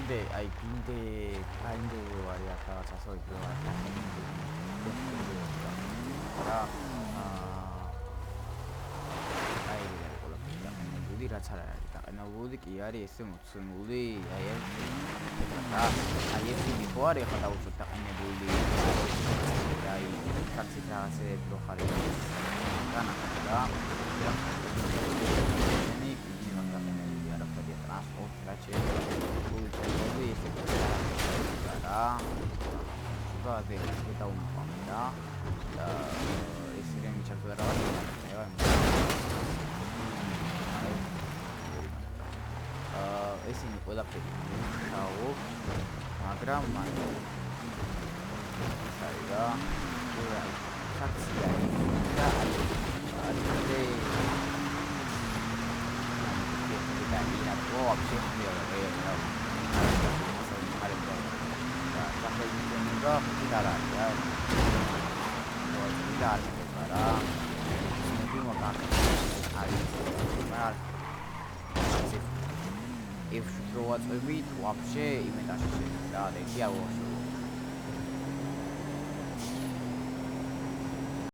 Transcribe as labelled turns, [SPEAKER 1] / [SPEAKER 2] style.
[SPEAKER 1] Grinde ari akha asoi და აი გულები რაც არ არის დაყენებული კი არის ესე მოცემული აი ეს და აი ეს იყო არის ხა დაუშვათ დაყენებული აი კაცი რაღაცები რო ხარ განახდა ნი იმაკანები არაფერი ტრანსპორტ რაჭი ესე და ვაზე დაუმყავდა ეს რემი ჩაწერა ესენი ყველაფერი შაო მაგრამ საერთა საქსია და if you throw it away, вообще именно так. Да, я его